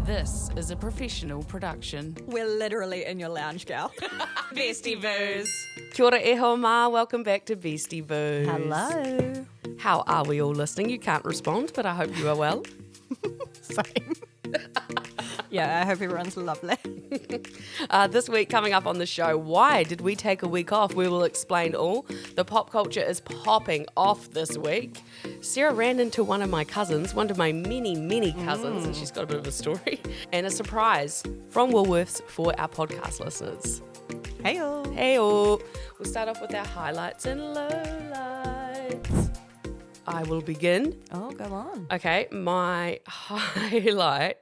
This is a professional production. We're literally in your lounge, gal. Bestie Boos. Kia ora e hoa ma, welcome back to Bestie Boos. Hello. How are we all listening? You can't respond, but I hope you are well. Same. Yeah, I hope everyone's lovely. This week coming up on the show, why did we take a week off? We will explain all. The pop culture is popping off this week. Sarah ran into one of my cousins, one of my many cousins, and she's got a bit of a story. And a surprise from Woolworths for our podcast listeners. Hey-o. Hey-o. We'll start off with our highlights and lowlights. I will begin. Oh, go on. Okay, my highlight,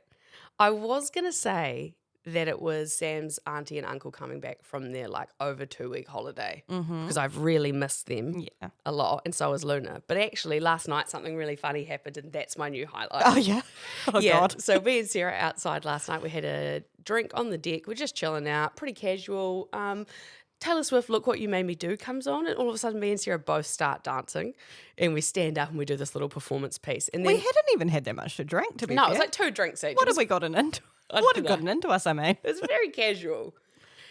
I was going to say that it was Sam's auntie and uncle coming back from their over 2-week holiday because I've really missed them a lot, and so has Luna. But actually last night something really funny happened, and that's my new highlight. Oh, yeah? Oh, yeah. God. So me and Sarah outside last night, we had a drink on the deck. We're just chilling out, pretty casual. Taylor Swift, Look What You Made Me Do comes on, and all of a sudden me and Sarah both start dancing, and we stand up and we do this little performance piece. And then, We hadn't even had that much to drink, to be fair. no, it was like 2 drinks each. What have we gotten into? What had gotten into us, I mean? It was very casual.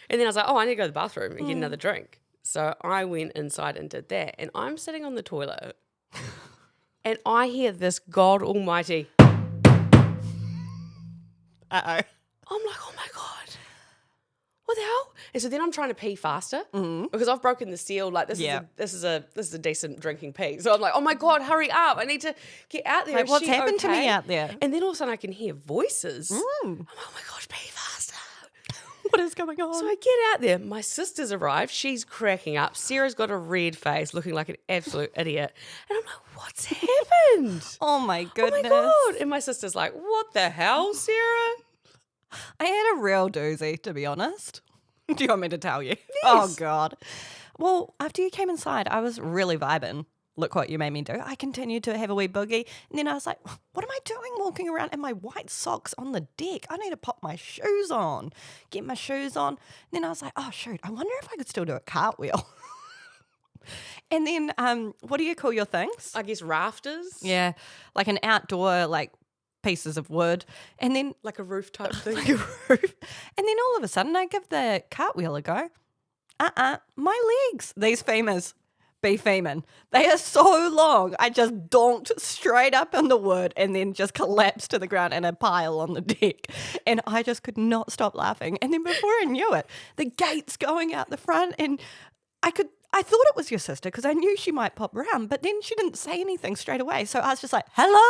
And then I was like, oh, I need to go to the bathroom and get another drink. So I went inside and did that. And I'm sitting on the toilet and I hear this God Almighty. Uh-oh. I'm like, oh my God. What the hell? And so then I'm trying to pee faster because I've broken the seal. Like this is a decent drinking pee. So I'm like, oh my God, hurry up. I need to get out there. Like, Is what's she happened to me okay? out there? And then all of a sudden I can hear voices. I'm like, oh my gosh, pee faster. What is going on? So I get out there. My sister's arrived. She's cracking up. Sarah's got a red face, looking like an absolute idiot. And I'm like, what's happened? Oh, my goodness. Oh, my God. And my sister's like, what the hell, Sarah? I had a real doozy, to be honest. Do you want me to tell you? Yes. Oh, God. Well, after you came inside, I was really vibing. Look what you made me do. I continued to have a wee boogie. And then I was like, what am I doing walking around in my white socks on the deck? I need to pop my shoes on, get my shoes on. And then I was like, oh, shoot, I wonder if I could still do a cartwheel. And then what do you call your things? I guess rafters. Yeah, like an outdoor, pieces of wood, and then Like a roof type thing. like a roof. And then all of a sudden I give the cartwheel a go. My legs, these femurs, be feming. They are so long. I just donked straight up on the wood and then just collapsed to the ground in a pile on the deck. And I just could not stop laughing. And then before I knew it, the gate's going out the front, and I thought it was your sister because I knew she might pop around, but then she didn't say anything straight away. So I was just like, hello?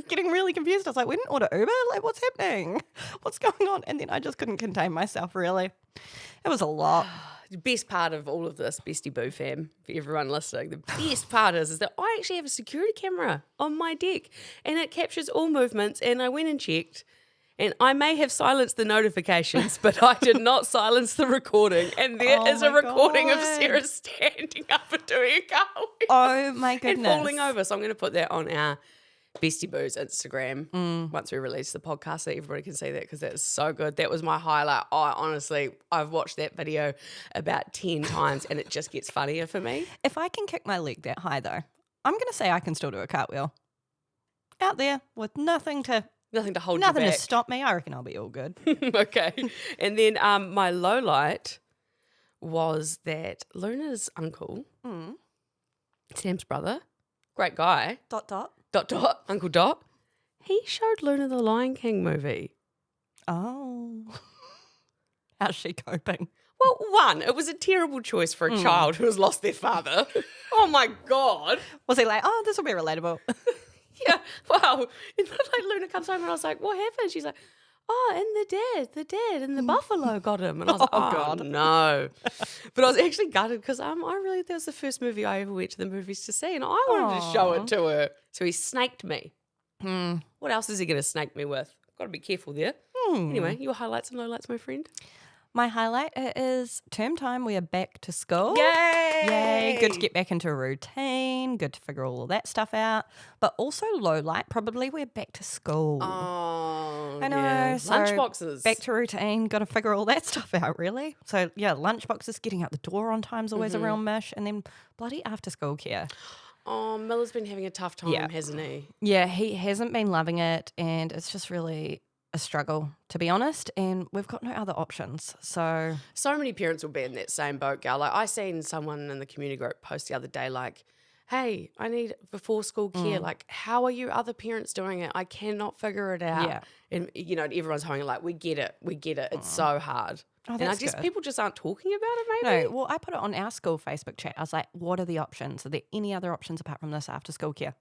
Getting really confused. I was like, we didn't order Uber? What's happening? What's going on? And then I just couldn't contain myself, really. It was a lot. The best part of all of this, Bestie Boo fam, for everyone listening, the best part is that I actually have a security camera on my deck and it captures all movements, and I went and checked. And I may have silenced the notifications, but I did not silence the recording. And there is a recording of Sarah standing up and doing a cartwheel. Oh, my goodness. And falling over. So I'm going to put that on our Bestie Boos Instagram once we release the podcast so everybody can see that, because that is so good. That was my highlight. I've watched that video about 10 times and it just gets funnier for me. If I can kick my leg that high, though, I'm going to say I can still do a cartwheel. Out there with nothing to hold you back. Nothing to stop me. I reckon I'll be all good. Okay. And then my low light was that Luna's uncle, Sam's brother, great guy, ... Uncle Dot, he showed Luna the Lion King movie. Oh. How's she coping? Well, one, it was a terrible choice for a child who has lost their father. Oh, my God. Was he like, oh, this will be relatable? Yeah, wow. And Luna comes home and I was like, what happened? She's like, oh, and the dad and the buffalo got him. And I was like, oh, God, no. But I was actually gutted because that was the first movie I ever went to the movies to see, and I wanted to show it to her. So he snaked me. What else is he going to snake me with? Got to be careful there. Anyway, your highlights and lowlights, my friend. My highlight is term time. We are back to school. Yay! Yay. Good to get back into a routine. Good to figure all of that stuff out. But also low light, probably we're back to school. Oh, I know. Yeah. So Lunchboxes. Back to routine. Got to figure all that stuff out, really. So, yeah, lunchboxes, getting out the door on time is always a real mish. And then bloody after school care. Oh, Miller's been having a tough time, hasn't he? Yeah, he hasn't been loving it. And it's just really a struggle, to be honest, and we've got no other options. So many parents will be in that same boat, gal. Like I seen someone in the community group post the other day, like, hey, I need before school care. Like, how are you other parents doing it? I cannot figure it out. Yeah. And, everyone's hanging like, we get it. It's so hard. Oh, and I that's guess good. people just aren't talking about it, maybe? No, well, I put it on our school Facebook chat. I was like, what are the options? Are there any other options apart from this after school care?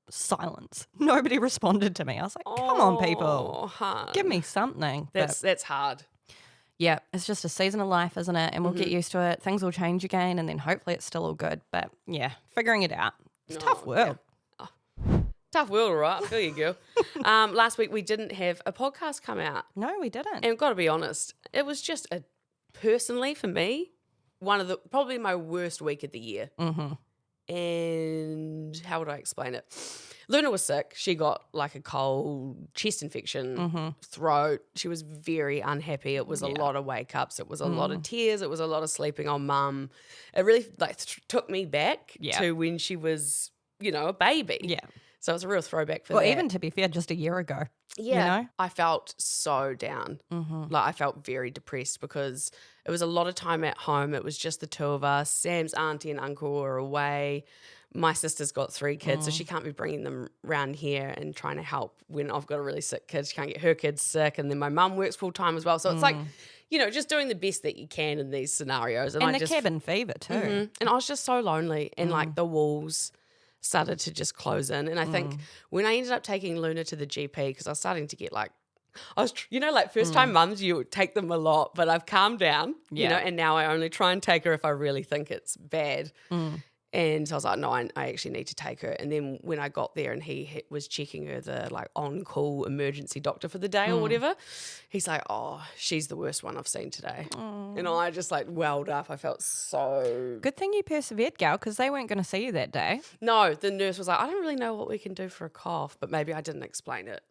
Silence. Nobody responded to me. I was like, come on, people. Hard. Give me something. That's hard. Yeah, it's just a season of life, isn't it? And we'll get used to it. Things will change again, and then hopefully it's still all good. But yeah, figuring it out. It's a tough world. Yeah. Tough world, all right. I feel you, girl. Last week we didn't have a podcast come out. No, we didn't. And I've got to be honest, it was just personally for me, probably my worst week of the year. Mm-hmm. And how would I explain it? Luna was sick. She got like a cold, chest infection, throat. She was very unhappy. It was a lot of wake ups. It was a lot of tears. It was a lot of sleeping on mum. It really took me back to when she was, a baby. Yeah. So it's a real throwback for Well, that. even to be fair, just a year ago. Yeah. You know? I felt so down. Like I felt very depressed because it was a lot of time at home. It was just the two of us. Sam's auntie and uncle were away. My sister's got 3 kids, so she can't be bringing them around here and trying to help when I've got a really sick kid. She can't get her kids sick. And then my mum works full time as well. So it's like, just doing the best that you can in these scenarios. And the cabin fever too. And I was just so lonely and like the walls started to just close in. And I think when I ended up taking Luna to the GP, because I was starting to get like, first time mums, you take them a lot, but I've calmed down, and now I only try and take her if I really think it's bad. And so I was like, no, I actually need to take her. And then when I got there and he was checking her, the like on-call emergency doctor for the day or whatever, he's like, oh, she's the worst one I've seen today. And I just like welled up. I felt so... Good thing you persevered, gal, because they weren't going to see you that day. No, the nurse was like, I don't really know what we can do for a cough, but maybe I didn't explain it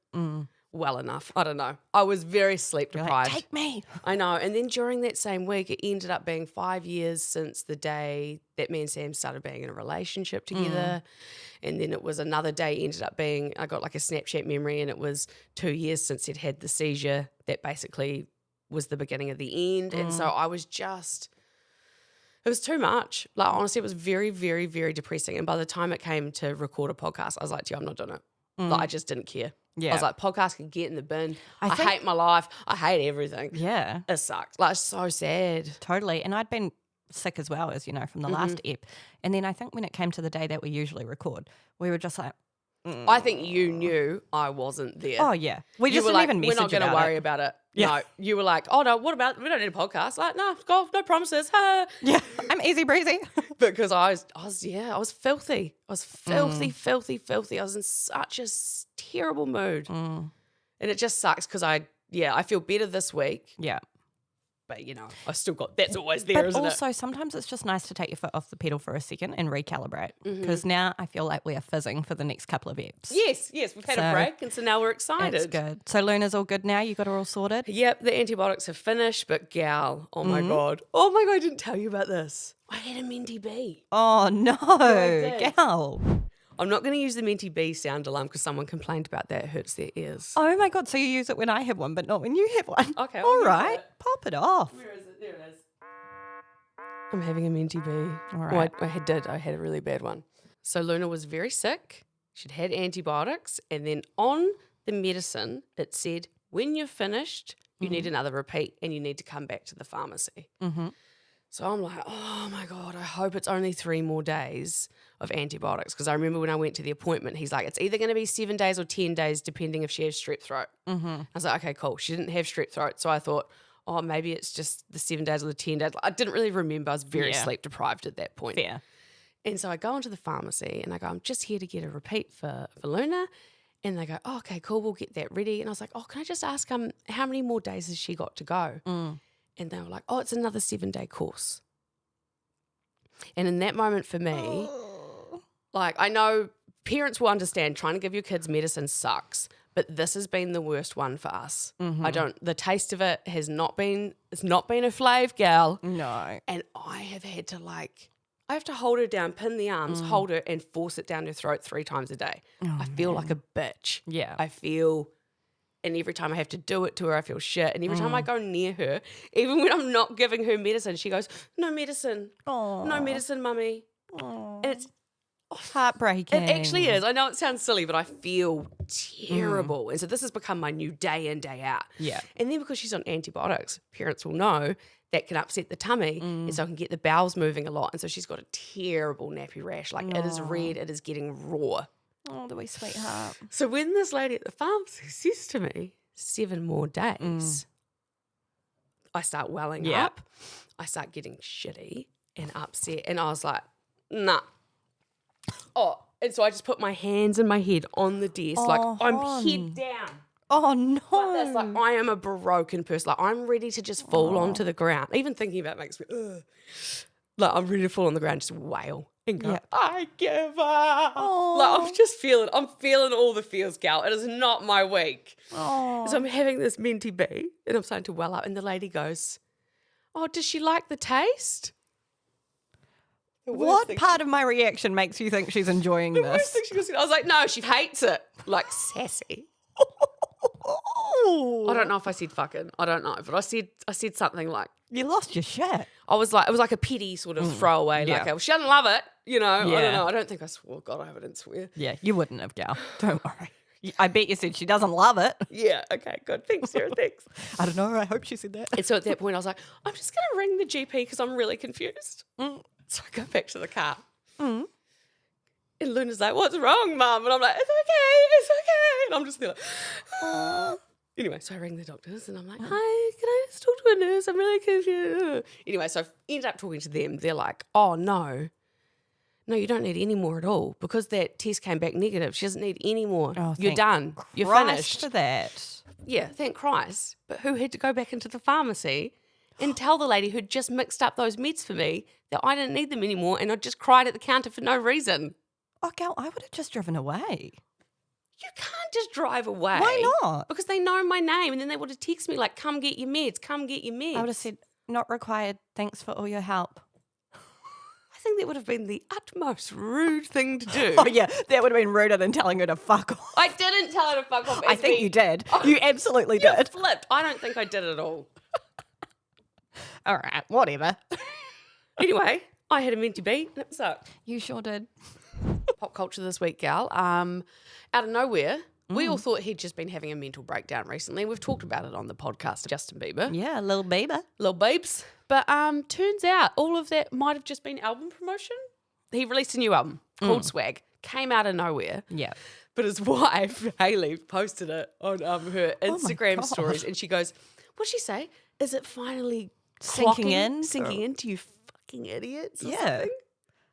well enough. I don't know. I was very sleep You're deprived. like, take me. I know. And then during that same week, it ended up being 5 years since the day that me and Sam started being in a relationship together. And then it was another day, ended up being, I got like a Snapchat memory, and it was 2 years since he'd had the seizure that basically was the beginning of the end. And so I was just... It was too much. Like, honestly, it was very, very, very depressing. And by the time it came to record a podcast, I was like, I'm not doing it. Like, I just didn't care. Yeah. I was like, podcast can get in the bin. I hate my life. I hate everything. Yeah. It sucks. Like, it's so sad. Totally. And I'd been sick as well, as you know, from the last ep. And then I think when it came to the day that we usually record, we were just like, I think you knew I wasn't there. oh, yeah. We You just were didn't like, even message we're not going to about worry it. about it. Yeah. No, you were like, oh, no, what about, we don't need a podcast. Like, no, golf, no promises. Yeah. I'm easy breezy. Because I was filthy. I was filthy, filthy, filthy. I was in such a terrible mood. And it just sucks because I feel better this week. Yeah. But, I still got, that's always there, But isn't also, sometimes it's just nice to take your foot off the pedal for a second and recalibrate. Because now I feel like we are fizzing for the next couple of eps. Yes, we've had a break, and so now we're excited. That's good. So Luna's all good now? You got her all sorted? Yep, the antibiotics have finished, but gal, oh my God, I didn't tell you about this. I had a Minty B. Oh, no. did. Gal. I'm not going to use the Minty B sound alarm because someone complained about that. It hurts their ears. Oh, my God. So you use it when I have one, but not when you have one. Okay, I'll all use right. it. Pop it off. Where is it? There it is. I'm having a Minty B. All right. I had a really bad one. So Luna was very sick. She'd had antibiotics. And then on the medicine, it said, when you're finished, you need another repeat and you need to come back to the pharmacy. So I'm like, oh my God, I hope it's only 3 more days of antibiotics. Because I remember when I went to the appointment, he's like, it's either going to be 7 days or 10 days, depending if she has strep throat. I was like, okay, cool. She didn't have strep throat. So I thought, oh, maybe it's just the 7 days or the 10 days. I didn't really remember. I was very sleep deprived at that point. Fair. And so I go into the pharmacy and I go, I'm just here to get a repeat for Luna. And they go, oh, okay, cool, we'll get that ready. And I was like, oh, can I just ask how many more days has she got to go? And they were like, oh, it's another 7-day course. And in that moment for me, like, I know parents will understand trying to give your kids medicine sucks, but this has been the worst one for us. The taste of it it's not been a flav, gal. No. And I have had to I have to hold her down, pin the arms, hold her and force it down her throat 3 times a day. I feel like a bitch. Yeah. I feel And every time I have to do it to her, I feel shit. And every time I go near her, even when I'm not giving her medicine, she goes, no medicine. Oh, No medicine, mummy. And it's heartbreaking. It actually is. I know it sounds silly, but I feel terrible. And so this has become my new day in, day out. Yeah. And then because she's on antibiotics, parents will know that can upset the tummy. And so I can get the bowels moving a lot. And so she's got a terrible nappy rash. Like it is red. It is getting raw. Oh, the wee sweetheart. So when this lady at the pharmacy says to me, 7 more days, I start welling up. I start getting shitty and upset. And I was like, nah. Oh, and so I just put my hands and my head on the desk, like I'm head down. Oh, no. Like that's like I am a broken person. Like I'm ready to just fall onto the ground. Even thinking about it makes me, like I'm ready to fall on the ground, just wail and go, I give up. Like I'm feeling all the feels, gal. It is not my week. So I'm having this minty bee and I'm starting to well up and the lady goes, oh, does she like the taste? What part of my reaction makes you think she's enjoying this? Worst thing she goes, I was like, no, she hates it. Like sassy. I don't know if I said fucking. I don't know, but I said something like, you lost your shit. I was like, it was like a pity sort of throwaway. Like, well, she doesn't love it, you know. I don't know. I don't think I swore. God, I hope I didn't swear. Yeah, you wouldn't have, gal. Don't worry. I bet you said she doesn't love it. Yeah. Okay. Good. Thanks, Sarah. Thanks. I don't know. I hope she said that. And so at that point, I was like, I'm just going to ring the GP because I'm really confused. So I go back to the car. And Luna's like, what's wrong, Mum? And I'm like, it's okay. And I'm just there like, oh. Anyway, so I ring the doctors and I'm like, hi, can I just talk to a nurse? I'm really confused. Anyway, so I ended up talking to them. They're like, oh, no, you don't need any more at all because that test came back negative. She doesn't need any more. Oh, you're done. You're finished. For that. Yeah, thank Christ. But who had to go back into the pharmacy and tell the lady who'd just mixed up those meds for me that I didn't need them anymore and I just cried at the counter for no reason. Oh, gal, I would have just driven away. You can't just drive away. Why not? Because they know my name and then they would have texted me like, come get your meds, come get your meds. I would have said, not required, thanks for all your help. I think that would have been the utmost rude thing to do. Oh, yeah, that would have been ruder than telling her to fuck off. I didn't tell her to fuck off. I think you did. You absolutely did. Flipped. I don't think I did at all. All right, whatever. Anyway, I had a minty bee and it sucked. You sure did. Pop culture this week, gal. Out of nowhere, we all thought he'd just been having a mental breakdown recently. We've talked about it on the podcast, Justin Bieber. Yeah, little baby. Little babes. But turns out all of that might have just been album promotion. He released a new album called Swag. Came out of nowhere. Yeah. But his wife, Hayley, posted it on her Instagram stories and she goes, what'd she say? Is it finally Sinking into you fucking idiots or something?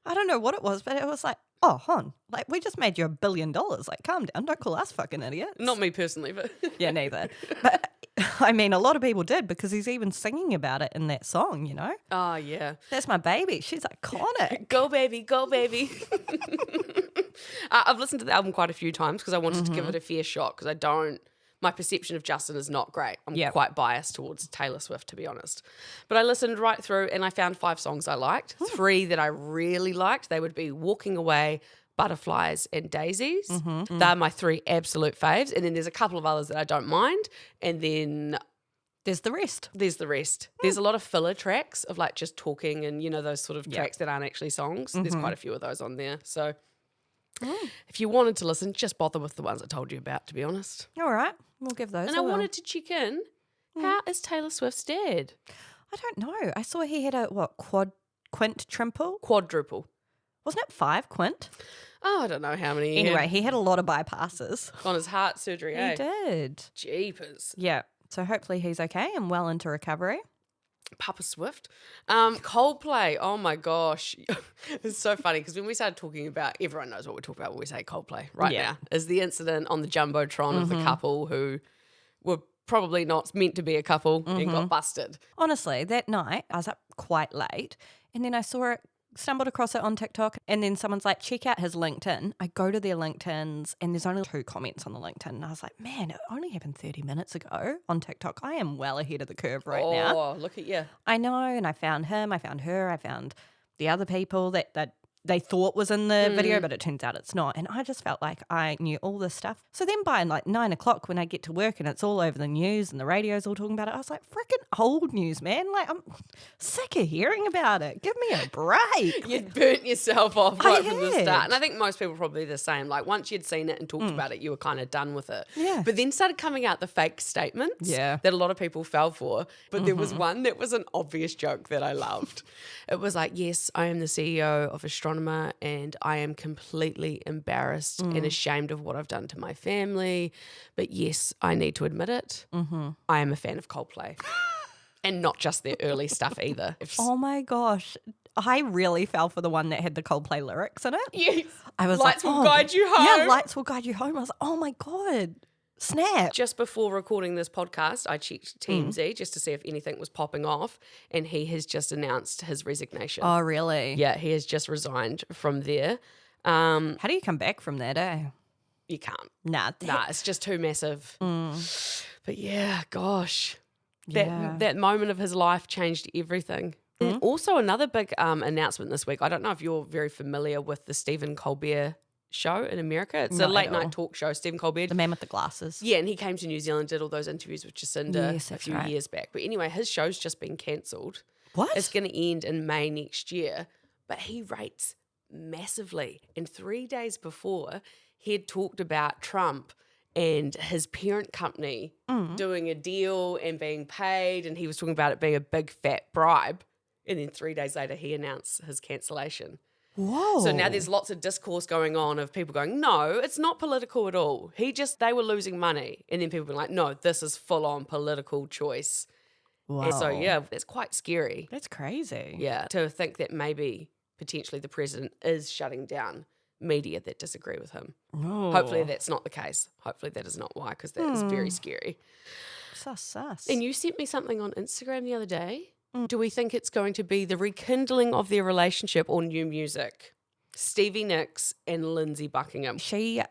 I don't know what it was, but it was like, oh, hon, like we just made you $1 billion. Like, calm down. Don't call us fucking idiots. Not me personally, but yeah, neither. But I mean, a lot of people did because he's even singing about it in that song, you know? Oh, yeah. That's my baby. She's iconic. Go, baby. Go, baby. I've listened to the album quite a few times because I wanted to give it a fair shot because my perception of Justin is not great. I'm quite biased towards Taylor Swift, to be honest. But I listened right through and I found 5 songs I liked. 3 that I really liked. They would be Walking Away, Butterflies and Daisies. They're my 3 absolute faves. And then there's a couple of others that I don't mind. And then there's the rest. There's a lot of filler tracks of like just talking and, you know, those sort of tracks that aren't actually songs. There's quite a few of those on there. So if you wanted to listen, just bother with the ones I told you about, to be honest. All right. We'll give those and I wanted to check in. How is Taylor Swift's dad? I don't know. I saw he had a, quadruple? Wasn't it 5 quint? Oh, I don't know how many. Anyway, he had a lot of bypasses. On his heart surgery, He did. Jeepers. Yeah. So hopefully he's okay and well into recovery. Papa Swift. Coldplay. Oh my gosh. It's so funny because when we started talking about, everyone knows what we're talking about when we say Coldplay now, is the incident on the Jumbotron of the couple who were probably not meant to be a couple and got busted. Honestly, that night I was up quite late and then I stumbled across it on TikTok and then someone's like, check out his LinkedIn. I go to their LinkedIns and there's only 2 comments on the LinkedIn and I was like, man, it only happened 30 minutes ago on TikTok. I am well ahead of the curve now. Oh, look at you. I know, and I found him, I found her, I found the other people that they thought was in the video, but it turns out it's not. And I just felt like I knew all this stuff. So then by like 9 o'clock when I get to work and it's all over the news and the radio's all talking about it, I was like, freaking old news, man. Like, I'm sick of hearing about it. Give me a break. You'd burnt yourself off right from the had. start. And I think most people probably the same. Like once you'd seen it and talked about it, you were kind of done with it. Yeah. But then started coming out the fake statements Yeah. that a lot of people fell for. But there was one that was an obvious joke that I loved. It was like, yes, I am the CEO of Astronomer and I am completely embarrassed and ashamed of what I've done to my family. But yes, I need to admit it. I am a fan of Coldplay. And not just their early stuff either. Oh my gosh. I really fell for the one that had the Coldplay lyrics in it. Yes. I was Lights like, will guide you home. Yeah, lights will guide you home. I was like, oh my God. Snap. Just before recording this podcast, I checked TMZ just to see if anything was popping off, and he has just announced his resignation. Oh, really? Yeah, he has just resigned from there. How do you come back from that, eh? You can't. Nah. It's just too massive. But yeah, gosh. Yeah. That moment of his life changed everything. And also another big announcement this week. I don't know if you're very familiar with the Stephen Colbert show in America. It's a Not late at all. night talk show, Stephen Colbert. The man with the glasses. Yeah, and he came to New Zealand, did all those interviews with Jacinda Yes, a that's few right. years back. But anyway, his show's just been cancelled. What? It's going to end in May next year. But he rates massively. And 3 days before, he had talked about Trump and his parent company doing a deal and being paid. And he was talking about it being a big fat bribe. And then 3 days later, he announced his cancellation. Whoa. So now there's lots of discourse going on of people going, no, it's not political at all. They were losing money. And then people being like, no, this is full on political choice. Wow. And so, yeah, that's quite scary. That's crazy. Yeah, to think that maybe potentially the president is shutting down media that disagree with him. Oh. Hopefully that's not the case. Hopefully that is not why, because that is very scary. Sus. And you sent me something on Instagram the other day. Do we think it's going to be the rekindling of their relationship or new music? Stevie Nicks and Lindsay Buckingham. She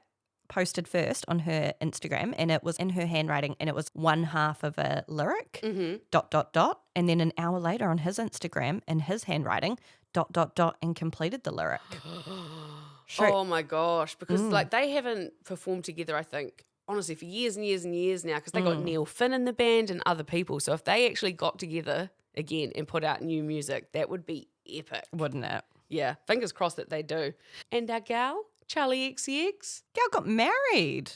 posted first on her Instagram and it was in her handwriting and it was one half of a lyric, ... And then an hour later on his Instagram in his handwriting, ... and completed the lyric. Oh my gosh, because like they haven't performed together, I think, honestly, for years and years and years now, because they got Neil Finn in the band and other people. So if they actually got together again and put out new music, that would be epic. Wouldn't it? Yeah, fingers crossed that they do. And our gal, Charlie XCX, Gal got married.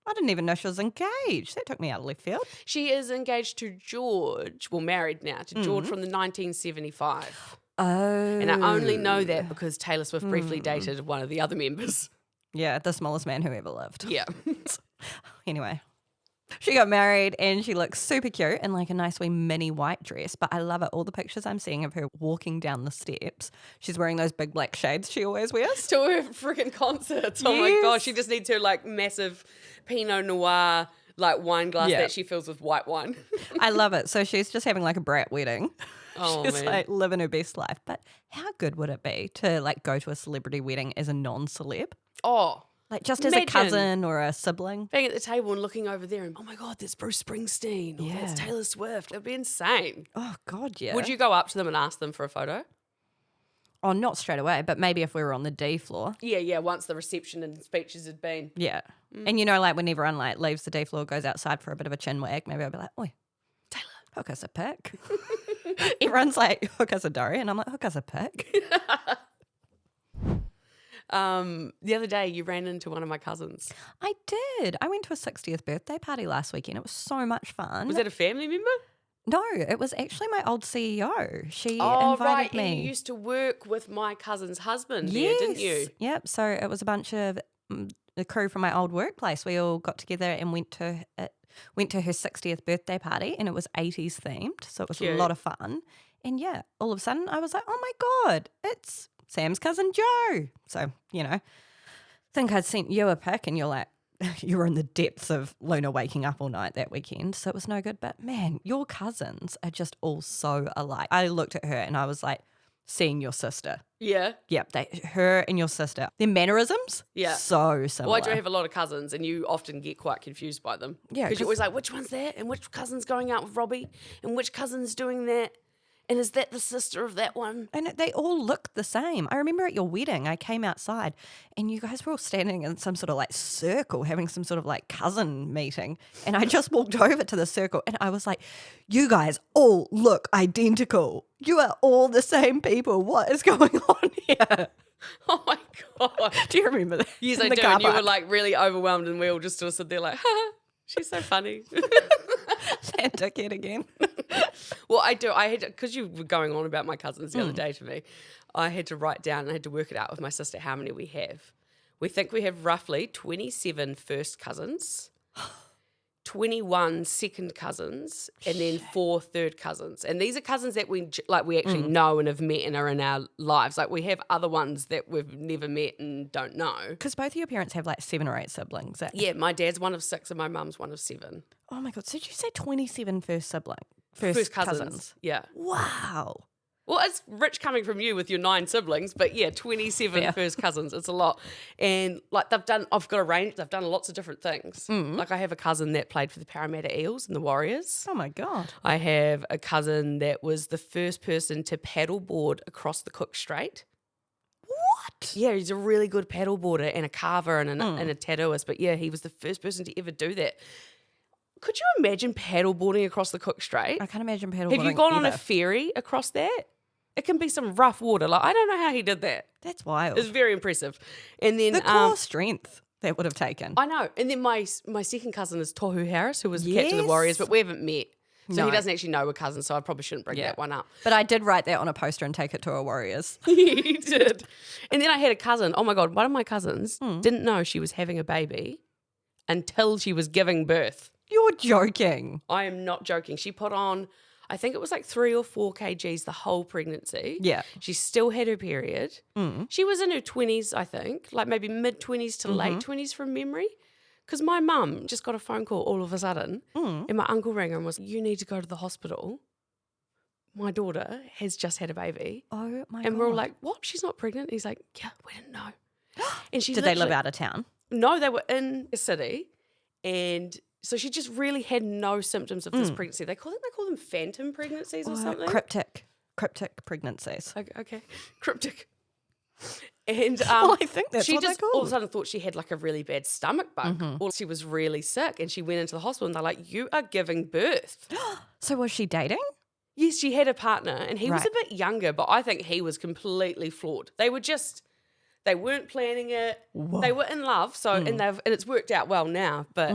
I didn't even know she was engaged. That took me out of left field. she is engaged to George, well, married now, to George from the 1975. Oh. And I only know that because Taylor Swift briefly dated one of the other members. Yeah, the smallest man who ever lived. Yeah. Anyway, she got married and she looks super cute in like a nice wee mini white dress. But I love it. All the pictures I'm seeing of her walking down the steps, she's wearing those big black shades she always wears. To her freaking concerts. Oh my Yes. gosh, she just needs her like massive Pinot Noir like wine glass Yeah. that she fills with white wine. I love it. So she's just having like a brat wedding. Oh, She's man. like living her best life. But how good would it be to like go to a celebrity wedding as a non-celeb? Oh, Like just as a Imagine. cousin or a sibling? being at the table and looking over there and, oh my God, that's Bruce Springsteen. Or that's Yeah. Taylor Swift. It'd be insane. Oh, God, yeah. Would you go up to them and ask them for a photo? Oh, not straight away, but maybe if we were on the D floor. Yeah, once the reception and speeches had been. Yeah. And you know, like when everyone like leaves the D floor, goes outside for a bit of a chin wag, maybe I'll be like, oi, Taylor. hook us a pic. Everyone's like, hook us a dory. And I'm like, hook us a pic. The other day you ran into one of my cousins. I did. I went to a 60th birthday party last weekend. It was so much fun. Was that a family member? No, it was actually my old CEO. She Oh, invited right. me. And you used to work with my cousin's husband there, didn't you? Yep. So it was a bunch of the crew from my old workplace. We all got together and went to her 60th birthday party, and it was 80s themed. So it was Cute. a lot of fun. And yeah, all of a sudden I was like, oh my God, it's Sam's cousin Joe. So, you know, I think I'd sent you a pic and you're like, you were in the depths of Luna waking up all night that weekend. So it was no good. But man, your cousins are just all so alike. I looked at her and I was like, seeing your sister. Yeah. Yep, her and your sister. Their mannerisms, Yeah. so similar. Well, I do have a lot of cousins, and you often get quite confused by them. Yeah, Because you're 'cause- always like, which one's that? And which cousin's going out with Robbie? And which cousin's doing that? And is that the sister of that one? And they all look the same. I remember at your wedding, I came outside and you guys were all standing in some sort of like circle, having some sort of like cousin meeting. And I just walked over to the circle and I was like, you guys all look identical. You are all the same people. What is going on here? Oh my God. Do you remember that? Yes, In I the do. car And you were park. like really overwhelmed and we all just sort of stood there like, ha, she's so funny. That dickhead again. Well, I do. I had because you were going on about my cousins the other day to me. I had to write down and I had to work it out with my sister how many we have. We think we have roughly 27 first cousins, 21 second cousins, and then 4 third cousins. And these are cousins that we actually know and have met and are in our lives. Like we have other ones that we've never met and don't know. Because both of your parents have like 7 or 8 siblings. Yeah, my dad's one of 6 and my mum's one of 7. Oh my God. So did you say 27 first siblings? First cousins. Yeah. Wow. Well, it's rich coming from you with your 9 siblings, but yeah, 27 first cousins. It's a lot. And like I've done lots of different things. Like I have a cousin that played for the Parramatta Eels and the Warriors. Oh my God. I have a cousin that was the first person to paddleboard across the Cook Strait. What? Yeah, he's a really good paddleboarder and a carver and a tattooist. But yeah, he was the first person to ever do that. Could you imagine paddleboarding across the Cook Strait? I can't imagine paddleboarding. Have you gone on a either. ferry across that? It can be some rough water. Like I don't know how he did that. That's wild. It's very impressive. And then The core strength that would have taken. I know. And then my second cousin is Tohu Harris, who was the captain of the Warriors, but we haven't met. So he doesn't actually know we're cousins, so I probably shouldn't bring that one up. But I did write that on a poster and take it to our Warriors. He did. And then I had a cousin. Oh my God, one of my cousins didn't know she was having a baby until she was giving birth. You're joking. I am not joking. She put on, I think it was like 3 or 4 kgs the whole pregnancy. Yeah. She still had her period. She was in her 20s, I think, like maybe mid-20s to late 20s from memory. Because my mum just got a phone call all of a sudden and my uncle rang her and was, you need to go to the hospital. My daughter has just had a baby. Oh my God. And we're all like, what? She's not pregnant? And he's like, yeah, we didn't know. And she Did they live out of town? No, they were in a city. And so she just really had no symptoms of this pregnancy. They call them phantom pregnancies or something. Cryptic pregnancies. Okay. Cryptic. And Well, I think that's she what just they're all of called. a sudden thought she had like a really bad stomach bug or she was really sick and she went into the hospital and they're like, you are giving birth. So was she dating? Yes, she had a partner and he was Right. a bit younger, but I think he was completely flawed. They weren't planning it. Whoa. They were in love, so and it's worked out well now, but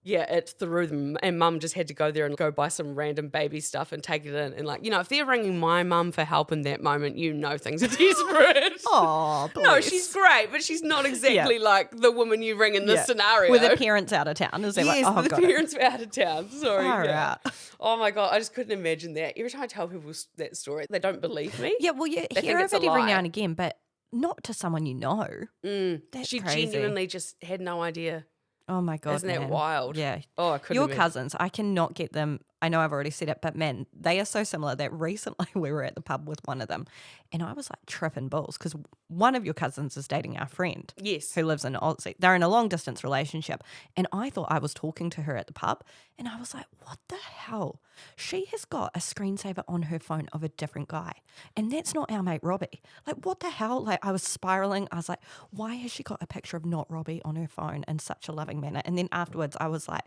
yeah, it threw them. And mum just had to go there and go buy some random baby stuff and take it in. And like, if they're ringing my mum for help in that moment, things are desperate. Oh, No, she's great, but she's not exactly like the woman you ring in this scenario. With the parents out of town. Is there Yes, like, oh, the got it. parents were out of town. Sorry. Far yeah. out. Oh my God, I just couldn't imagine that. Every time I tell people that story, they don't believe me. Yeah, well, you They hear think of it's a it every lie. now and again, but not to someone you know. That's She crazy. genuinely just had no idea. Oh my God, Isn't that man. wild? Yeah. Oh, I couldn't Your imagine. cousins, I cannot get them. I know I've already said it, but man, they are so similar that recently we were at the pub with one of them and I was like tripping balls because one of your cousins is dating our friend. Yes. Who lives in Aussie. They're in a long distance relationship. And I thought I was talking to her at the pub and I was like, what the hell? She has got a screensaver on her phone of a different guy. And that's not our mate Robbie. Like, what the hell? Like, I was spiraling. I was like, why has she got a picture of not Robbie on her phone in such a loving manner? And then afterwards I was like,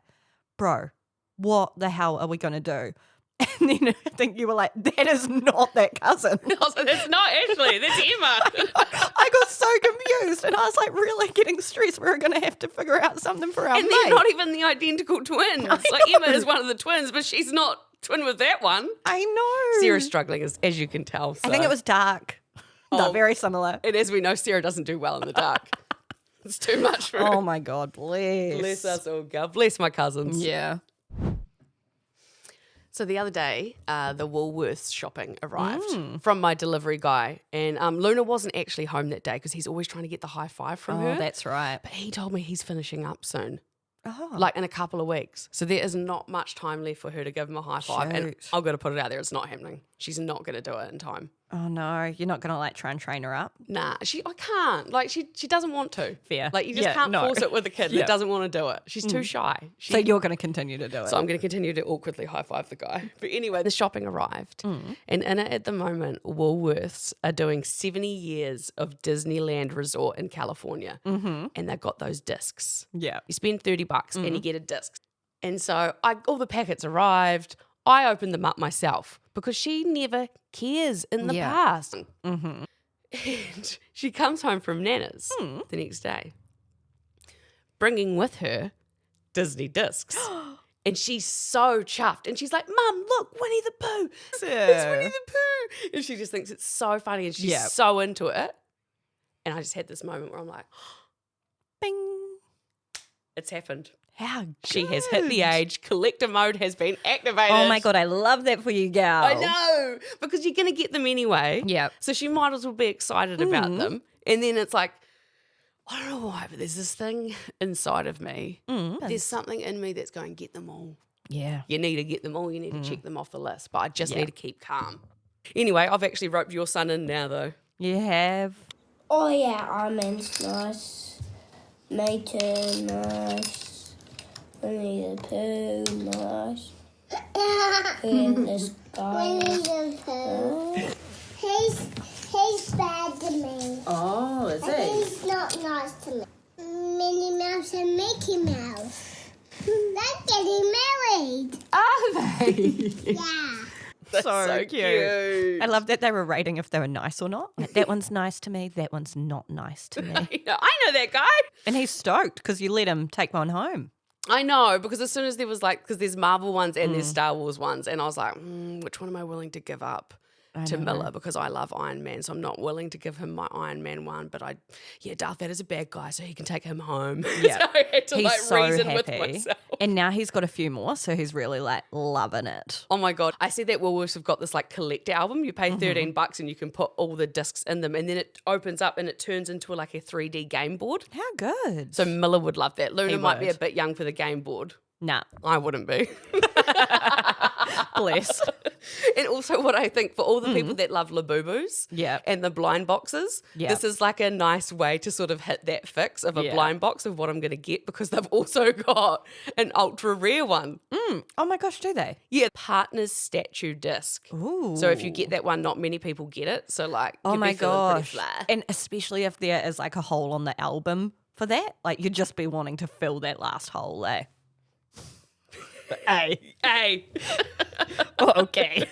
bro, what the hell are we going to do? And then I think you were like, that is not that cousin. I was like, that's not Ashley, that's Emma. I got so confused and I was like really getting stressed. We were going to have to figure out something for our And mate. they're not even the identical twins. Like Emma is one of the twins, but she's not twin with that one. I know. Sarah's struggling, as you can tell. I think so. it was dark. Oh. Not very similar. And as we know, Sarah doesn't do well in the dark. It's too much for her. Oh my God, bless. Bless us all, girl. Bless my cousins. Yeah. So the other day, the Woolworths shopping arrived from my delivery guy. And Luna wasn't actually home that day because he's always trying to get the high five from her. Oh, that's right. But he told me he's finishing up soon. Oh. Like in a couple of weeks. So there is not much time left for her to give him a high five. And Shoot. I've got to put it out there, it's not happening. She's not going to do it in time. Oh, no. You're not going to, try and train her up? Nah, I can't. Like, she doesn't want to. Fair. Like, you just can't force it with a kid Yeah. that doesn't want to do it. She's too shy. So you're going to continue to do it? So I'm going to continue to awkwardly high-five the guy. But anyway, the shopping arrived. And in it at the moment, Woolworths are doing 70 years of Disneyland Resort in California. And they've got those discs. Yeah. You spend $30 and you get a disc. And so all the packets arrived. I opened them up myself because she never cares in the past. And she comes home from Nana's the next day, bringing with her Disney discs. And she's so chuffed. And she's like, Mum, look, Winnie the Pooh. It's Winnie the Pooh. And she just thinks it's so funny and she's so into it. And I just had this moment where I'm like, Bing. It's happened. How good. She has hit the age. Collector mode has been activated. Oh, my God. I love that for you, gal. I know. Because you're going to get them anyway. Yeah. So she might as well be excited about them. And then it's like, I don't know why, but there's this thing inside of me. There's something in me that's going, get them all. Yeah. You need to get them all. You need to check them off the list. But I just need to keep calm. Anyway, I've actually roped your son in now, though. You have? Oh yeah, Armin's nice. Me too, nice. Winnie the Pooh, nice. And this guy. Winnie the Pooh. He's bad to me. Oh, is He's not nice to me. Minnie Mouse and Mickey Mouse. They're getting married. Are they? Yeah. That's So cute. I love that they were rating if they were nice or not. Like, that one's nice to me. That one's not nice to me. I know that guy. And he's stoked because you let him take one home. I know, because as soon as there was because there's Marvel ones and there's Star Wars ones, and I was like, which one am I willing to give up to Miller? Because I love Iron Man, so I'm not willing to give him my Iron Man one. But Darth Vader's a bad guy, so he can take him home. Yeah. So I had to He's so reason with happy. myself. And now he's got a few more, so he's really loving it. Oh my God. I see that Woolworths have got this collect album. You pay $13 and you can put all the discs in them, and then it opens up and it turns into a 3D game board. How good. So Miller would love that. Luna He might be a would. bit young for the game board. Nah, I wouldn't be. bless. And also what I think for all the people that love Labubu's Yeah. and the blind boxes, Yeah. this is a nice way to sort of hit that fix of a Yeah. blind box of what I'm going to get, because they've also got an ultra rare one. Oh my gosh, do they? Yeah, Partner's statue disc. Ooh. So if you get that one, not many people get it. So Oh you'd my be feeling pretty gosh. fly. And especially if there is a hole on the album for that, you'd just be wanting to fill that last hole, eh? Hey. Oh, okay.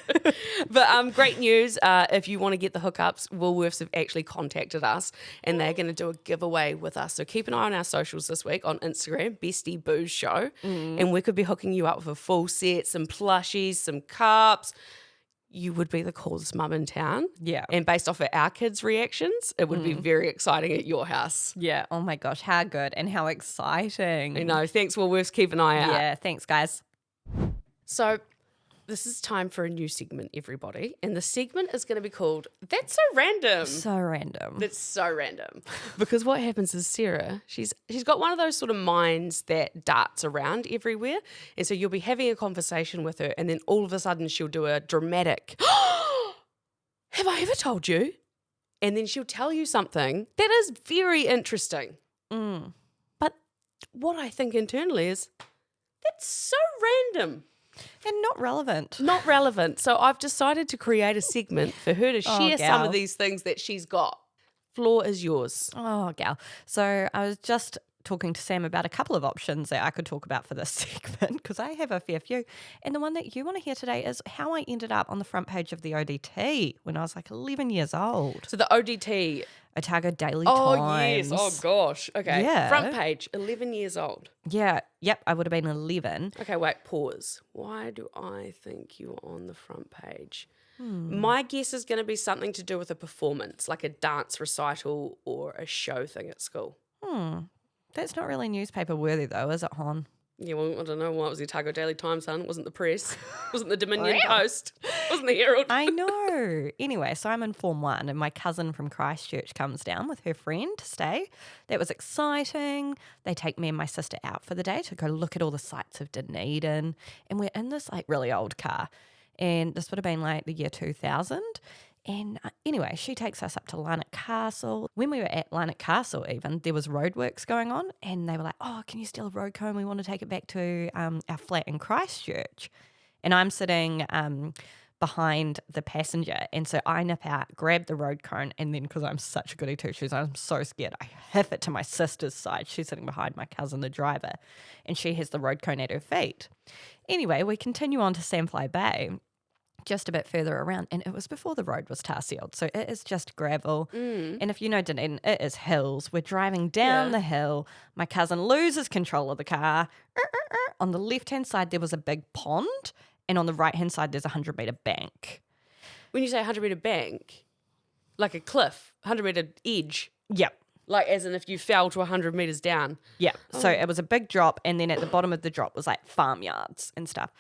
But great news. If you want to get the hookups, Woolworths have actually contacted us and they're going to do a giveaway with us. So keep an eye on our socials this week on Instagram, Bestie Booze Show. And we could be hooking you up with a full set, some plushies, some cups. You would be the coolest mum in town. Yeah. And based off of our kids' reactions, it would be very exciting at your house. Yeah. Oh my gosh, how good and how exciting. I know. Thanks, Woolworths. Keep an eye out. Yeah, thanks, guys. So this is time for a new segment, everybody. And the segment is going to be called That's So Random. So random. That's so random. Because what happens is Sarah, she's got one of those sort of minds that darts around everywhere. And so you'll be having a conversation with her and then all of a sudden she'll do a dramatic, have I ever told you? And then she'll tell you something that is very interesting. But what I think internally is, that's so random. And not relevant. Not relevant. So I've decided to create a segment for her to share some gal. of these things that she's got. Floor is yours. Oh, gal. So I was just talking to Sam about a couple of options that I could talk about for this segment because I have a fair few. And the one that you want to hear today is how I ended up on the front page of the ODT when I was 11 years old. So the ODT. Otago Daily Oh, Times. yes. Oh, gosh. Okay. Yeah. Front page, 11 years old. Yeah. Yep. I would have been 11. Okay, wait, pause. Why do I think you were on the front page? My guess is going to be something to do with a performance, like a dance recital or a show thing at school. That's not really newspaper worthy though, is it, Hon? Yeah, well, I don't know why it was the Otago Daily Times, son. It wasn't the press. It wasn't the Dominion Post. It wasn't the Herald. I know. Anyway, so I'm in Form 1 and my cousin from Christchurch comes down with her friend to stay. That was exciting. They take me and my sister out for the day to go look at all the sights of Dunedin. And we're in this really old car. And this would have been like the year 2000. And anyway, she takes us up to Larnac Castle. When we were at Larnac Castle even, there was roadworks going on, and they were like, oh, can you steal a road cone? We want to take it back to our flat in Christchurch. And I'm sitting behind the passenger, and so I nip out, grab the road cone, and then because I'm such a goody two-shoes, I'm so scared, I hit it to my sister's side. She's sitting behind my cousin, the driver, and she has the road cone at her feet. Anyway, we continue on to Sandfly Bay, just a bit further around, and it was before the road was tar sealed, so it is just gravel. And if you know Dunedin, it is hills. We're driving down the hill. My cousin loses control of the car. On the left-hand side, there was a big pond, and on the right-hand side, there's a 100-metre bank. When you say 100-metre bank, like a cliff, 100-metre edge. Yep. Like as in if you fell to 100 metres down. Yeah. So it was a big drop, and then at the bottom of the drop was like farmyards and stuff.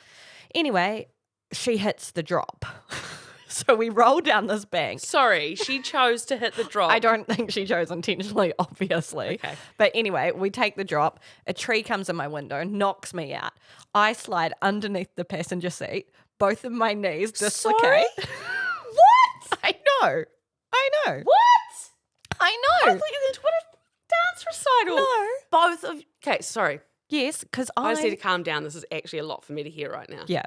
Anyway, she hits the drop. So we roll down this bank. Sorry, she chose to hit the drop. I don't think she chose intentionally, obviously. Okay. But anyway, we take the drop. A tree comes in my window, knocks me out. I slide underneath the passenger seat. Both of my knees dislocate. Sorry? What? I know. What? I I know. thought you were going to a dance recital. No. Both of... Okay, sorry. Yes, because I just need to calm down. This is actually a lot for me to hear right now. Yeah.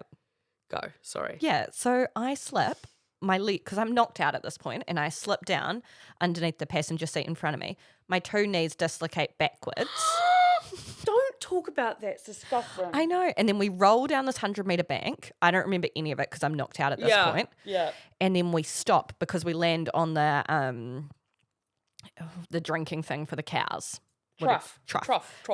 Go. Sorry. Yeah, so I slip my leg, because I'm knocked out at this point, and I slip down underneath the passenger seat in front of me. My two knees dislocate backwards. Don't talk about that. It's disgusting. I know. And then we roll down this 100-metre bank. I don't remember any of it because I'm knocked out at this point. Yeah. And then we stop because we land on the drinking thing for the cows. Trough.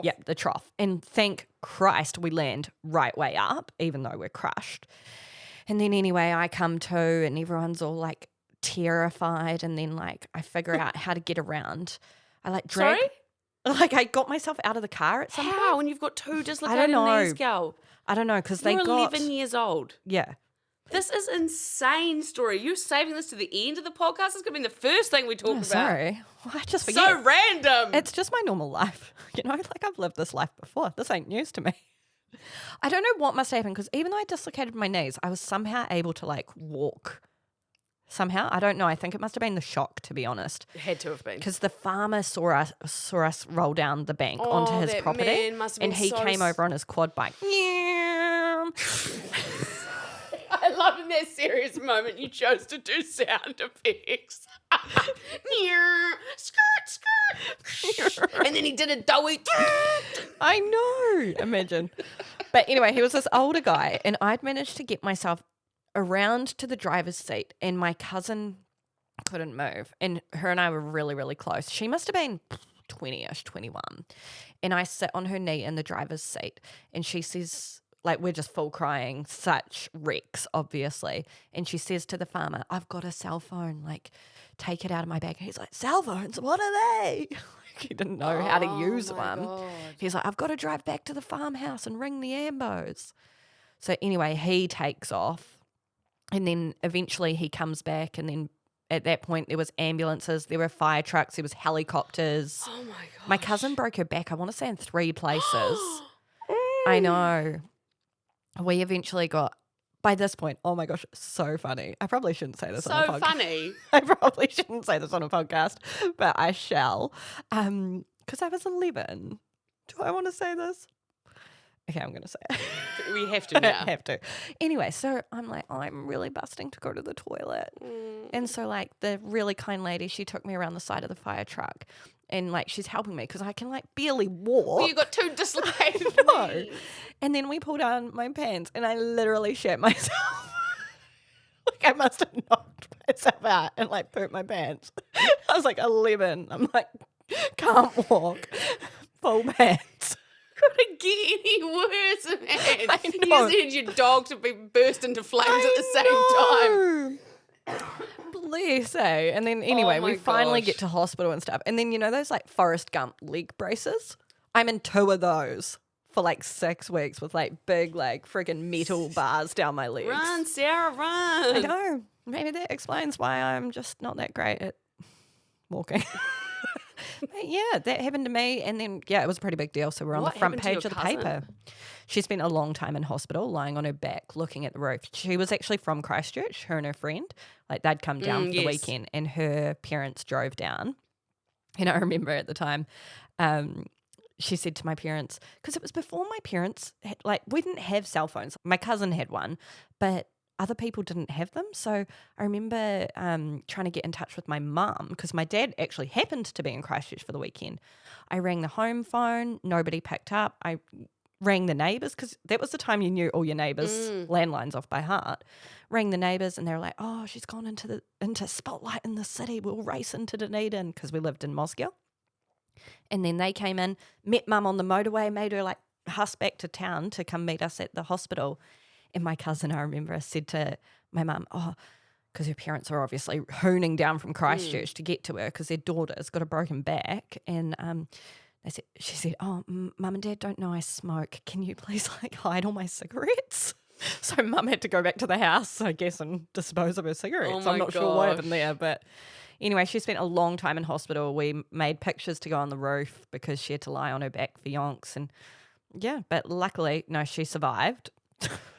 Yeah, the trough. And thank Christ we land right way up, even though we're crushed. And then anyway, I come to and everyone's all like terrified. And then like I figure out how to get around. I like drag. Sorry? Like I got myself out of the car at some point. How? When you've got two dislocated I don't know. knees, gal. I don't know because they You're got 11 years old. Yeah. This is insane story. You're saving this to the end of the podcast. It's going to be the first thing we talk about. Sorry. Well, I just forget. So random. It's just my normal life. You know, like I've lived this life before. This ain't news to me. I don't know what must happen because even though I dislocated my knees, I was somehow able to like walk. Somehow. I don't know. I think it must have been the shock, to be honest. It had to have been. Because the farmer saw us roll down the bank onto his that property. man must have and been he so came over on his quad bike. I love in that serious moment you chose to do sound effects. Skirt, skirt. And then he did a doughy. I know. Imagine. But anyway, he was this older guy, and I'd managed to get myself around to the driver's seat, and my cousin couldn't move. And her and I were really, really close. She must have been 20-ish, 21. And I sit on her knee in the driver's seat, and she says, like, we're just full crying, such wrecks, obviously. And she says to the farmer, I've got a cell phone, like, take it out of my bag. And he's like, cell phones, what are they? He didn't know how to use one. God. He's like, I've got to drive back to the farmhouse and ring the ambos. So anyway, he takes off, and then eventually he comes back, and then at that point there was ambulances, there were fire trucks, there was helicopters. Oh my God. My cousin broke her back, I want to say in 3 places. I know. We eventually got, by this point, oh my gosh, so funny. I probably shouldn't say this on a So podcast. funny. I probably shouldn't say this on a podcast, but I shall. Because I was 11. Do I want to say this? Okay, I'm going to say it. We have to now. I have to. Anyway, so I'm like, I'm really busting to go to the toilet. And so like the really kind lady, she took me around the side of the fire truck, and like she's helping me because I can like barely walk. Well, you got two dislocated No. knees. And then we pulled down my pants, and I literally shat myself. Like I must have knocked myself out and like pooped my pants. I was like 11. I'm like, can't walk. Full pants. Couldn't get any worse, man. I You know. just need your dog to be burst into flames at the same time. Bless, eh? And then anyway, Oh we my finally gosh. get to hospital and stuff. And then you know those like Forrest Gump leg braces? I'm in 2 of those for like 6 weeks with like big like friggin' metal bars down my legs. Run, Sarah, run. I know. Maybe that explains why I'm just not that great at walking. But yeah, that happened to me. And then, yeah, it was a pretty big deal. So we're on What the front happened to page your of the cousin? paper. she spent a long time in hospital lying on her back looking at the roof. She was actually from Christchurch, her and her friend. Like they'd come down for the weekend and her parents drove down. And I remember at the time she said to my parents, because it was before my parents, we didn't have cell phones. My cousin had one, but other people didn't have them. So I remember trying to get in touch with my mum because my dad actually happened to be in Christchurch for the weekend. I rang the home phone. Nobody picked up. I rang the neighbours because that was the time you knew all your neighbours' landlines off by heart. Rang the neighbours and they were like, oh, she's gone into Spotlight in the city. We'll race into Dunedin because we lived in Mosgiel. And then they came in, met mum on the motorway, made her huss back to town to come meet us at the hospital. And my cousin, I remember, said to my mum, oh, because her parents are obviously hooning down from Christchurch to get to her because their daughter's got a broken back. And she said, oh, mum and dad don't know I smoke. Can you please hide all my cigarettes? So mum had to go back to the house, I guess, and dispose of her cigarettes. I'm not sure what happened there, but anyway, she spent a long time in hospital. We made pictures to go on the roof because she had to lie on her back for yonks. And yeah, but luckily, no, she survived.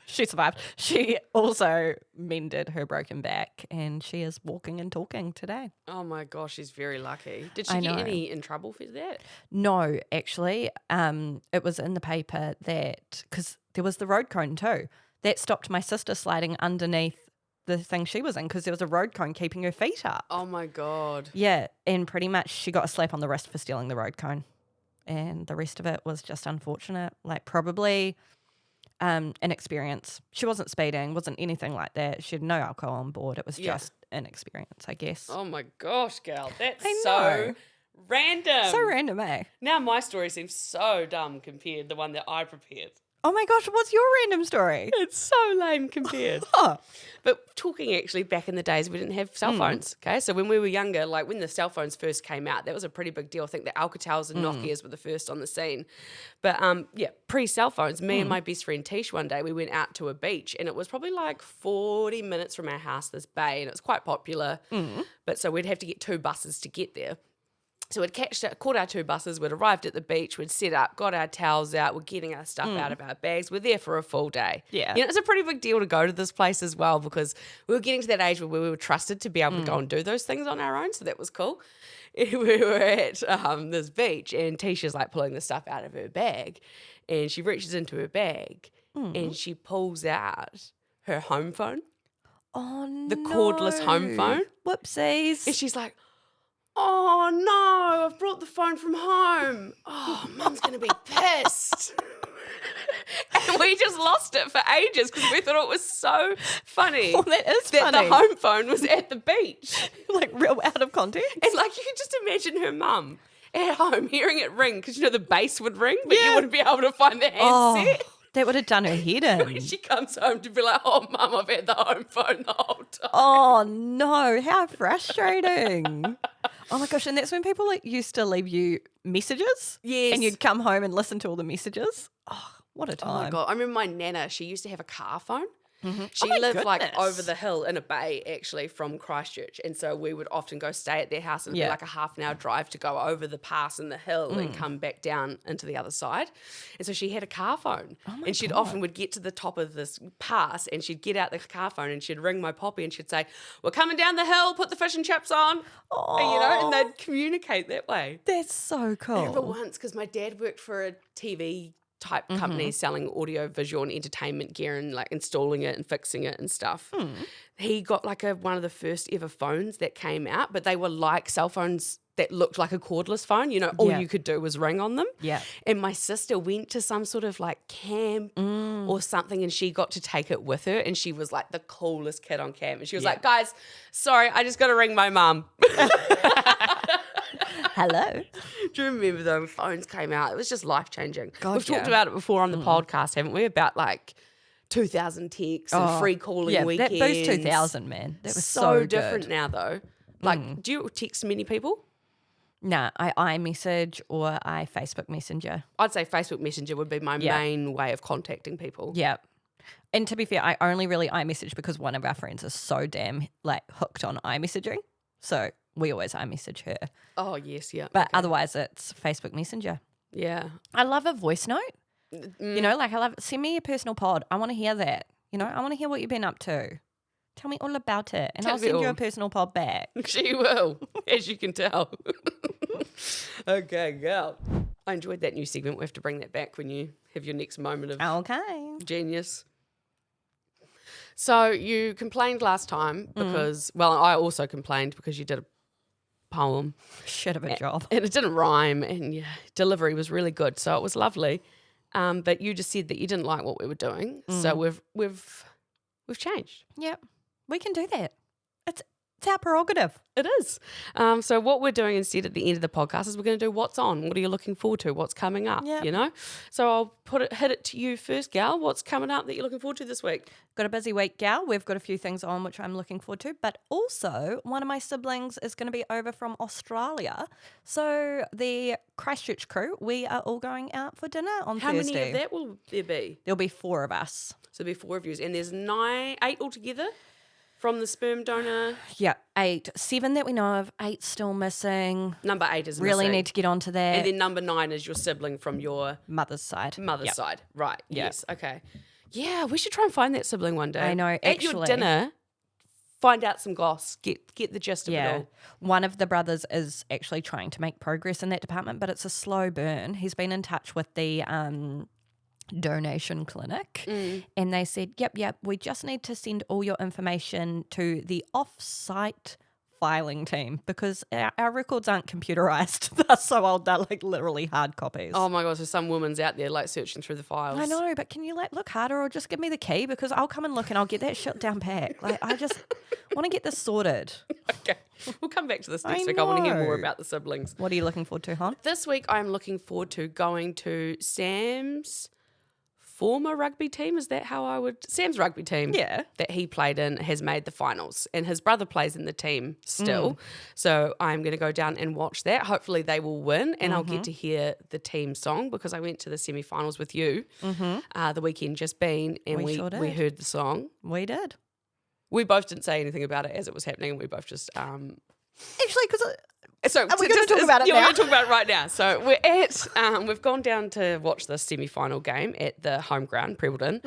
She survived. She also mended her broken back and she is walking and talking today. Oh my gosh, she's very lucky. Did she get any in trouble for that? No, actually. It was in the paper that, because there was the road cone too, that stopped my sister sliding underneath the thing she was in because there was a road cone keeping her feet up. Oh my God. Yeah, and pretty much she got a slap on the wrist for stealing the road cone. And the rest of it was just unfortunate. Probably inexperience. She wasn't speeding, wasn't anything like that. She had no alcohol on board. It was just inexperience, I guess. Oh my gosh, girl. That's so random. So random, eh? Now my story seems so dumb compared to the one that I prepared. Oh my gosh, what's your random story? It's so lame compared. But talking actually back in the days, we didn't have cell phones, okay? So when we were younger, when the cell phones first came out, that was a pretty big deal. I think the Alcatels and Nokias were the first on the scene. But pre-cell phones, me and my best friend Tish one day, we went out to a beach and it was probably 40 minutes from our house, this bay, and it was quite popular. But so we'd have to get 2 buses to get there. So we'd caught our 2 buses, we'd arrived at the beach, we'd set up, got our towels out, we're getting our stuff out of our bags. We're there for a full day. Yeah. It's a pretty big deal to go to this place as well because we were getting to that age where we were trusted to be able to go and do those things on our own, so that was cool. We were at this beach and Tisha's pulling the stuff out of her bag and she reaches into her bag and she pulls out her home phone. Oh, no. The cordless home phone. Whoopsies. And she's like, oh no, I've brought the phone from home. Oh, Mum's going to be pissed. And we just lost it for ages because we thought it was so funny. Oh, that is that funny. the home phone was at the beach. Real out of context. And you can just imagine her mum at home hearing it ring because, the bass would ring, but you wouldn't be able to find the handset. Oh, that would have done her head in. When she comes home to be like, oh, Mum, I've had the home phone the whole time. Oh, no. How frustrating. Oh, my gosh. And that's when people used to leave you messages. Yes. And you'd come home and listen to all the messages. Oh, what a time. Oh, my God. I remember my nana, she used to have a car phone. She my lived goodness. over the hill in a bay actually from Christchurch, and so we would often go stay at their house and it'd be a half an hour drive to go over the pass in the hill and come back down into the other side. And so she had a car phone, and she'd often would get to the top of this pass and she'd get out the car phone and she'd ring my poppy and she'd say, "We're coming down the hill, put the fish and chips on." Oh, and they'd communicate that way. that's so cool. I remember once because my dad worked for a TV type company selling audio, visual and entertainment gear and installing it and fixing it and stuff. He got one of the first ever phones that came out, but they were like cell phones that looked like a cordless phone. All you could do was ring on them. Yeah. And my sister went to some sort of camp or something and she got to take it with her and she was the coolest kid on camp. And she was like, "Guys, sorry, I just got to ring my mum." Hello. Do you remember though when phones came out? It was just life-changing. God, We've talked yeah. about it before on the podcast, haven't we? About 2,000 texts and free calling weekends. That boost 2000, man. That was so different now though. Do you text many people? Nah, I iMessage or I Facebook Messenger. I'd say Facebook Messenger would be my main way of contacting people. Yeah. And to be fair, I only really iMessage because one of our friends is so damn hooked on iMessaging. So we always iMessage her. Oh, yes, yeah. But otherwise it's Facebook Messenger. Yeah. I love a voice note. You know, like I love send me your personal pod. I want to hear that. You know, I want to hear what you've been up to. Tell me all about it, and Tell I'll me send you all. a personal pod back. She will, as you can tell. Okay, girl. I enjoyed that new segment. We have to bring that back when you have your next moment of Okay. genius. So you complained last time because, well, I also complained because you did a poem. Shit of a job. And it didn't rhyme, and delivery was really good, so it was lovely. But you just said that you didn't like what we were doing, so we've changed. Yep. We can do that. It's our prerogative. It is. So what we're doing instead at the end of the podcast is we're going to do what's on. What are you looking forward to? What's coming up? Yep. You know. So I'll hit it to you first, gal. What's coming up that you're looking forward to this week? Got a busy week, gal. We've got a few things on which I'm looking forward to, but also one of my siblings is going to be over from Australia. So the Christchurch crew, we are all going out for dinner on How Thursday. many of that will there be? There'll be 4 of us. So there'll be 4 of you, and there's 8 altogether from the sperm donor. Yeah, 8. 7 that we know of, 8 still missing. Number 8 is Really missing. need to get onto that. And then number 9 is your sibling from your mother's side. mother's Yep. side. Right. Yep. Yes. Okay. Yeah, we should try and find that sibling one day. I know, At your actually. dinner, find out some goss. Get the gist of it Yeah. all. One of the brothers is actually trying to make progress in that department, but it's a slow burn. He's been in touch with the donation clinic and they said, yep, we just need to send all your information to the off-site filing team because our records aren't computerized. They're so old, they're like literally hard copies. Oh my gosh, there's some woman's out there like searching through the files. I know, but can you like look harder or just give me the key because I'll come and look and I'll get that shit down pat. Like I just want to get this sorted. Okay. We'll come back to this next I week. I want to hear more know. about the siblings. What are you looking forward to, hon? This week I'm looking forward to going to Sam's former rugby team. Is that how I would? Sam's rugby team Yeah. that he played in has made the finals and his brother plays in the team still. So I'm going to go down and watch that. Hopefully they will win and I'll get to hear the team song because I went to the semi-finals with you the weekend just been and We sure did. we heard the song. We did. We both didn't say anything about it as it was happening and we both just Actually, because so we gonna talk about it yeah, now? we're going to talk about it right now. So we're at, we've gone down to watch the semi-final game at the home ground, Prebbleton,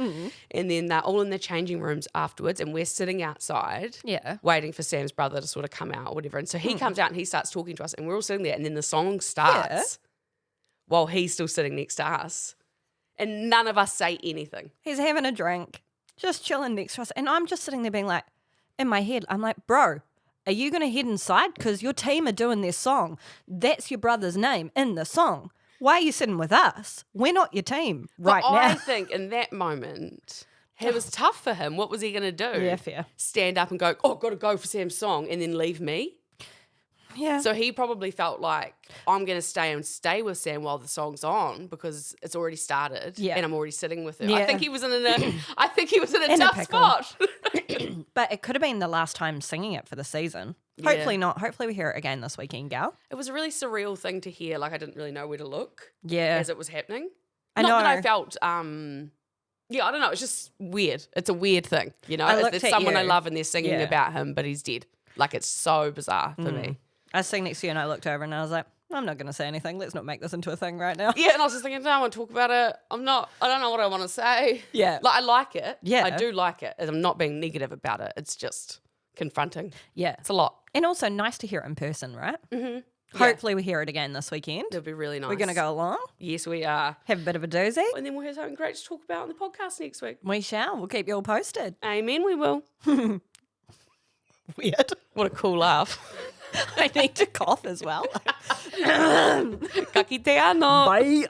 and then they're all in the changing rooms afterwards, and we're sitting outside, Yeah. waiting for Sam's brother to sort of come out or whatever. And so he comes out and he starts talking to us, and we're all sitting there, and then the song starts while he's still sitting next to us, and none of us say anything. he's having a drink, just chilling next to us. And I'm just sitting there being like, in my head, I'm like, bro, are you going to head inside? Because your team are doing their song. That's your brother's name in the song. Why are you sitting with us? We're not your team right But I now. think in that moment, it was tough for him. What was he going to do? Yeah, fair. Stand up and go, oh, got to go for Sam's song, and then leave me? Yeah. So he probably felt like, I'm going to stay with Sam while the song's on because it's already started Yeah. and I'm already sitting with her. Yeah. I think he was in a In a tough pickle. spot. But it could have been the last time singing it for the season. Hopefully not. Hopefully we hear it again this weekend, gal. It was a really surreal thing to hear. Like I didn't really know where to look Yeah. as it was happening. I Not that I know. felt, yeah, I don't know. It's just weird. It's a weird thing, you know. I It's looked it's at someone I you. love and they're singing Yeah. about him, but he's dead. Like it's so bizarre for me. I was sitting next to you and I looked over and I was like, I'm not going to say anything. Let's not make this into a thing right now. Yeah, and I was just thinking, no, I want to talk about it. I don't know what I want to say. Yeah. Like I like it. Yeah. I do like it. I'm not being negative about it. It's just confronting. Yeah. It's a lot. And also nice to hear it in person, right? Mm-hmm. Hopefully we hear it again this weekend. It'll be really nice. We're going to go along, Yes, we are. have a bit of a doozy. And then we'll have something great to talk about on the podcast next week. We shall. We'll keep you all posted. Amen, we will. Weird. What a cool laugh. I need to cough as well. Kaki te ano. Bye.